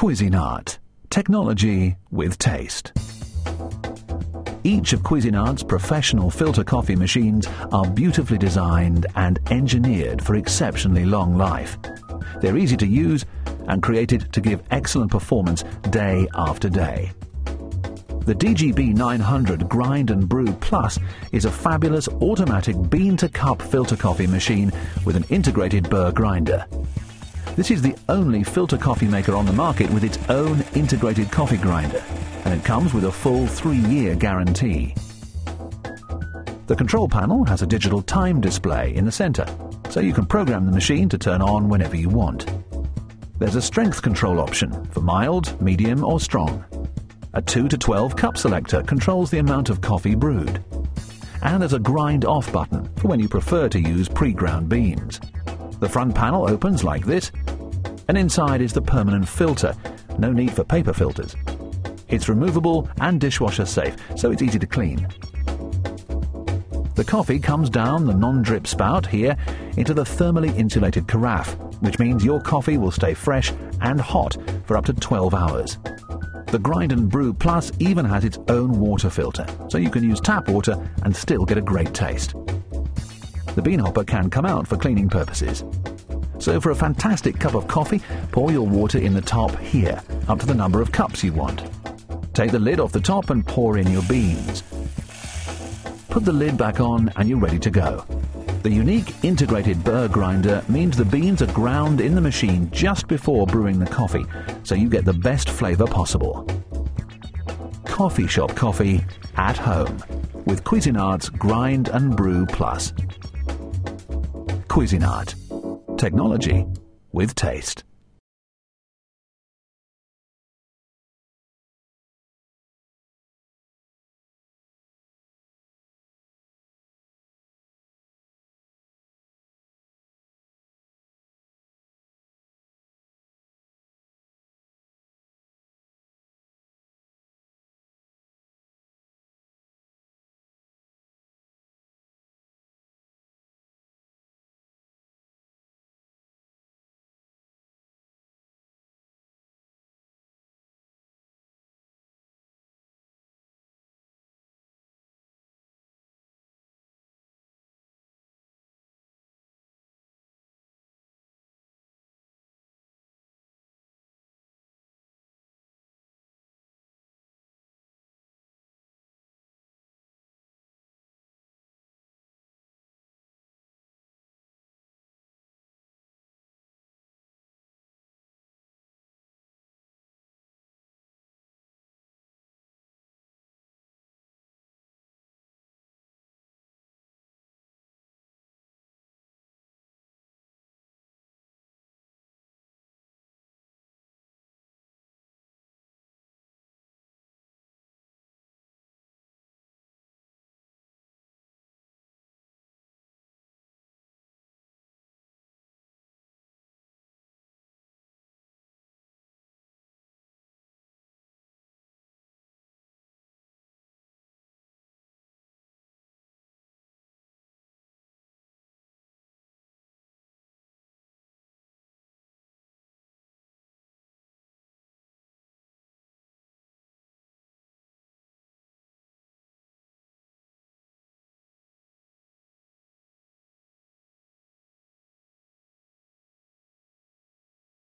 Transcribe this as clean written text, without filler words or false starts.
Cuisinart. Technology with taste. Each of Cuisinart's professional filter coffee machines are beautifully designed and engineered for exceptionally long life. They're easy to use and created to give excellent performance day after day. The DGB600 Grind and Brew Plus is a fabulous automatic bean-to-cup filter coffee machine with an integrated burr grinder. This is the only filter coffee maker on the market with its own integrated coffee grinder, and it comes with a full 3-year guarantee. The control panel has a digital time display in the center, so you can program the machine to turn on whenever you want. There's a strength control option for mild, medium or strong. A 2 to 12 cup selector controls the amount of coffee brewed. And there's a grind off button for when you prefer to use pre-ground beans. The front panel opens like this, and inside is the permanent filter. No need for paper filters. It's removable and dishwasher safe, so it's easy to clean. The coffee comes down the non-drip spout here into the thermally insulated carafe, which means your coffee will stay fresh and hot for up to 12 hours. The Grind and Brew Plus even has its own water filter, so you can use tap water and still get a great taste. The bean hopper can come out for cleaning purposes. So for a fantastic cup of coffee, pour your water in the top here, up to the number of cups you want. Take the lid off the top and pour in your beans. Put the lid back on and you're ready to go. The unique integrated burr grinder means the beans are ground in the machine just before brewing the coffee, so you get the best flavor possible. Coffee shop coffee at home with Cuisinart's Grind and Brew Plus. Cuisinart. Technology with taste.